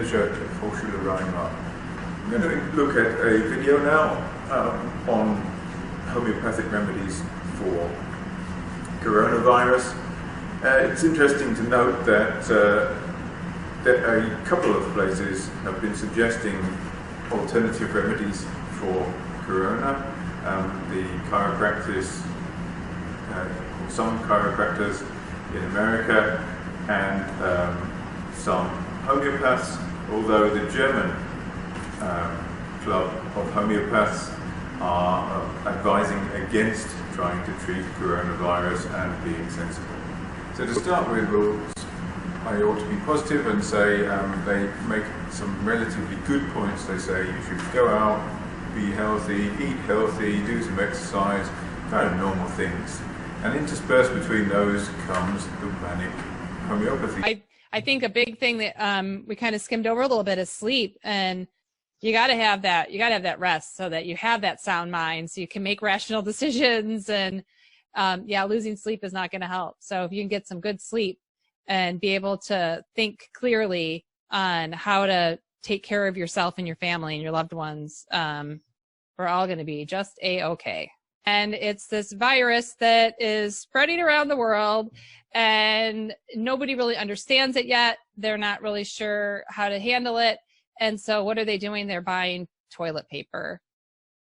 I'm going to look at a video now on homeopathic remedies for coronavirus. It's interesting to note that a couple of places have been suggesting alternative remedies for corona. The chiropractors, some chiropractors in America, and some homeopaths, although the German club of homeopaths are advising against trying to treat coronavirus and being sensible. So to start with, I ought to be positive and say they make some relatively good points. They say you should go out, be healthy, eat healthy, do some exercise, kind of normal things. And interspersed between those comes the manic homeopathy. I think a big thing that we kind of skimmed over a little bit is sleep, and you got to have that. You got to have that rest so that you have that sound mind, so you can make rational decisions. And yeah, losing sleep is not going to help. So if you can get some good sleep and be able to think clearly on how to take care of yourself and your family and your loved ones, we're all going to be just a-okay. And it's this virus that is spreading around the world, and nobody really understands it yet. They're not really sure how to handle it. And so what are they doing? They're buying toilet paper,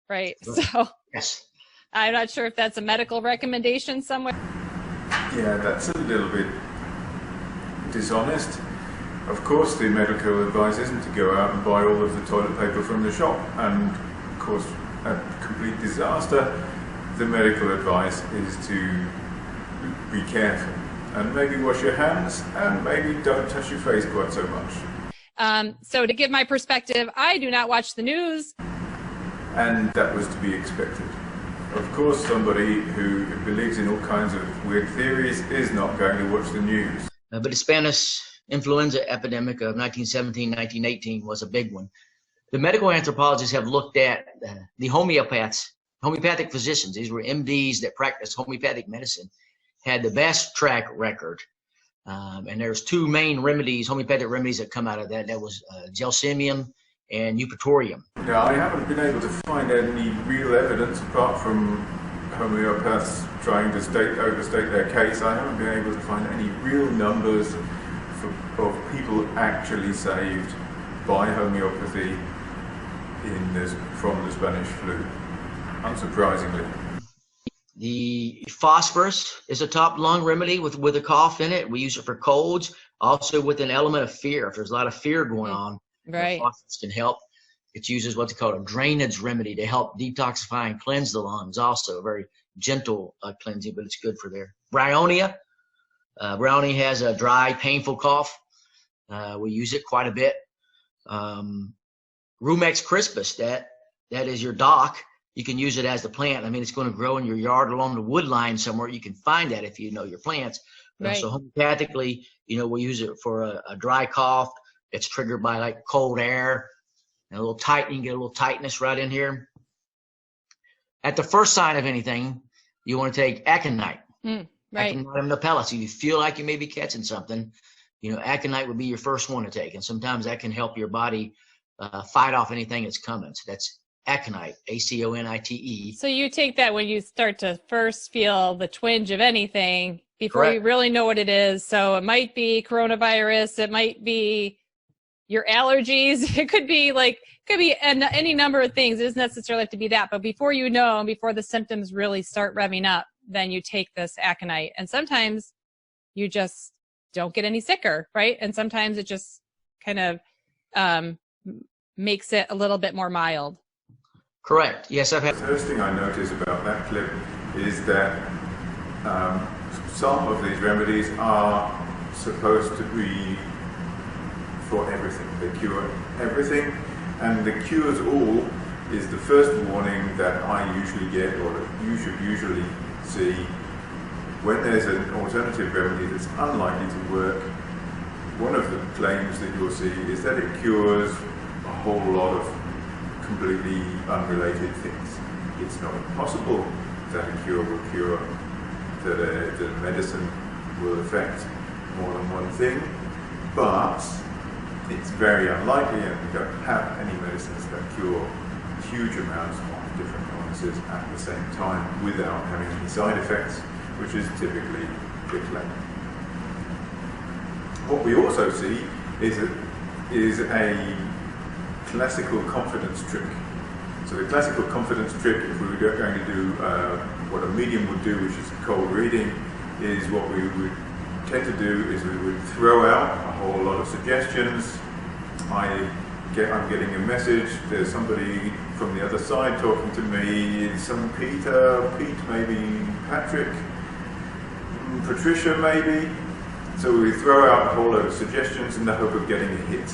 right? So yes. I'm not sure if that's a medical recommendation somewhere. Yeah, that's a little bit dishonest. Of course, the medical advice isn't to go out and buy all of the toilet paper from the shop, and of course, a complete disaster. The medical advice is to be careful and maybe wash your hands and maybe don't touch your face quite so much. So to give my perspective, I do not watch the news. And that was to be expected. Of course, somebody who believes in all kinds of weird theories is not going to watch the news. But the Spanish influenza epidemic of 1917, 1918 was a big one. The medical anthropologists have looked at the homeopathic physicians. These were MDs that practiced homeopathic medicine, had the best track record. And there's two main remedies, homeopathic remedies, that come out of that. That was gelsemium and eupatorium. Now, I haven't been able to find any real evidence, apart from homeopaths trying to overstate their case. I haven't been able to find any real numbers of people actually saved by homeopathy from the Spanish flu, unsurprisingly. The phosphorus is a top lung remedy with a cough in it. We use it for colds, also with an element of fear. If there's a lot of fear going on, right, phosphorus can help. It uses what's called a drainage remedy to help detoxify and cleanse the lungs. Also a very gentle cleansing, but it's good for there. Bryonia. Bryonia has a dry, painful cough. We use it quite a bit. Rumex crispus, that is your dock. You can use it as the plant. I mean, it's going to grow in your yard along the wood line somewhere. You can find that if you know your plants. Right. So homeopathically, we use it for a dry cough. It's triggered by like cold air and a little tightening, get a little tightness right in here. At the first sign of anything, you want to take aconite. Right. Aconite in the pellets. If you feel like you may be catching something, aconite would be your first one to take. And sometimes that can help your body fight off anything that's coming. So that's aconite, A-C-O-N-I-T-E. So you take that when you start to first feel the twinge of anything before Correct. You really know what it is. So it might be coronavirus. It might be your allergies. It could be any number of things. It doesn't necessarily have to be that. But before you know, before the symptoms really start revving up, then you take this aconite. And sometimes you just don't get any sicker, right? And sometimes it just kind of makes it a little bit more mild. Correct. Yes, I've had. The first thing I notice about that clip is that some of these remedies are supposed to be for everything. They cure everything, and the cures all is the first warning that I usually get, or that you should usually see when there's an alternative remedy that's unlikely to work. One of the claims that you'll see is that it cures a whole lot of completely unrelated things. It's not impossible that a cure will cure, that a medicine will affect more than one thing, but it's very unlikely, and we don't have any medicines that cure huge amounts of different illnesses at the same time without having any side effects, which is typically the claim. What we also see is a classical confidence trick. So the classical confidence trick, if we were going to do what a medium would do, which is cold reading, is what we would tend to do is we would throw out a whole lot of suggestions. I'm getting a message, there's somebody from the other side talking to me, some Pete maybe, Patrick, Patricia maybe. So we throw out a whole lot of suggestions in the hope of getting a hit.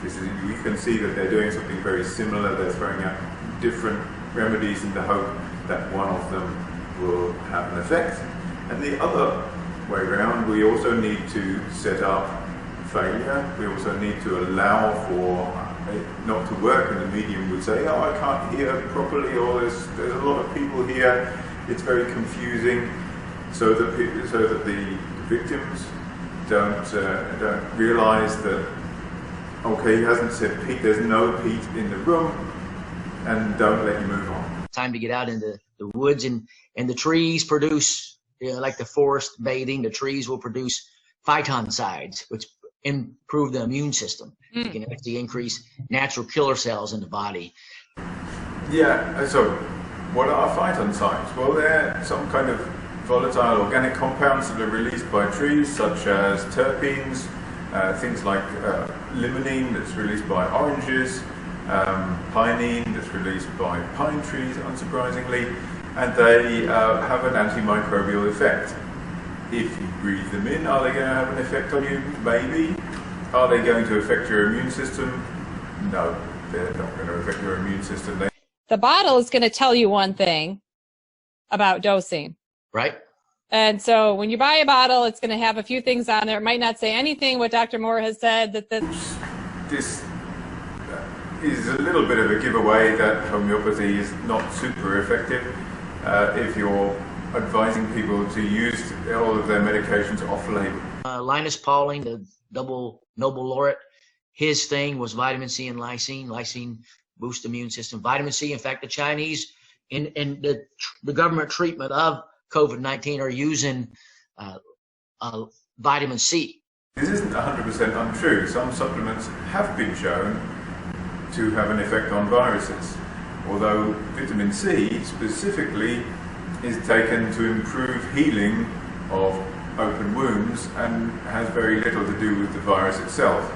You can see that they're doing something very similar. They're throwing out different remedies in the hope that one of them will have an effect. And the other way around, we also need to set up failure. We also need to allow for it not to work, and the medium would say, oh, I can't hear properly, or there's a lot of people here, it's very confusing, so that the victims don't realize that, okay, he hasn't said Pete, there's no Pete in the room, and don't let you move on. Time to get out into the woods, and the trees produce, like the forest bathing, the trees will produce phytoncides, which improve the immune system. You can actually increase natural killer cells in the body. Yeah, so what are phytoncides? Well, they're some kind of volatile organic compounds that are released by trees, such as terpenes, things like limonene that's released by oranges, pinene that's released by pine trees, unsurprisingly, and they have an antimicrobial effect. If you breathe them in, are they going to have an effect on you? Maybe. Are they going to affect your immune system? No, they're not going to affect your immune system. The bottle is going to tell you one thing about dosing. Right. And so when you buy a bottle, it's going to have a few things on there. It might not say anything what Dr. Moore has said. This is a little bit of a giveaway that homeopathy is not super effective if you're advising people to use all of their medications off-label. Linus Pauling, the double Nobel laureate, his thing was vitamin C and lysine. Lysine boosts the immune system. Vitamin C, in fact, the Chinese in the government treatment of COVID-19 are using vitamin C. This isn't 100% untrue. Some supplements have been shown to have an effect on viruses, although vitamin C specifically is taken to improve healing of open wounds and has very little to do with the virus itself.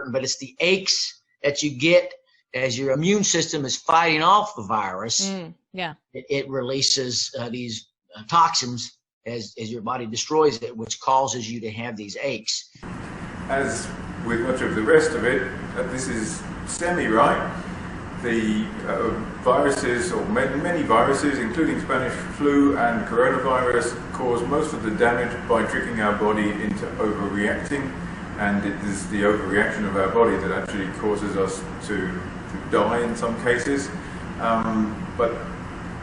But it's the aches that you get as your immune system is fighting off the virus. It releases these toxins as your body destroys it, which causes you to have these aches. As with much of the rest of it, this is semi-right. The viruses, or many viruses, including Spanish flu and coronavirus, cause most of the damage by tricking our body into overreacting, and it is the overreaction of our body that actually causes us to die in some cases. But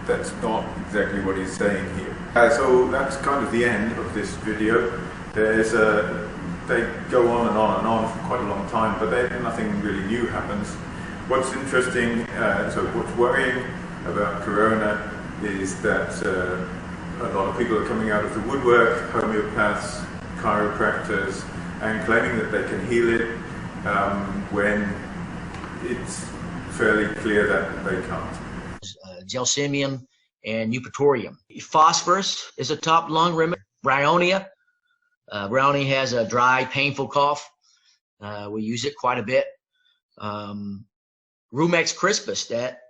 that's not exactly what he's saying here. So that's kind of the end of this video. They go on and on and on for quite a long time, but nothing really new happens. What's interesting, so what's worrying about corona is that a lot of people are coming out of the woodwork, homeopaths, chiropractors, and claiming that they can heal it when it's fairly clear that they can't. Gelsemium and eupatorium. Phosphorus is a top lung remedy. Bryonia. Bryonia has a dry, painful cough. We use it quite a bit. Rumex crispus, that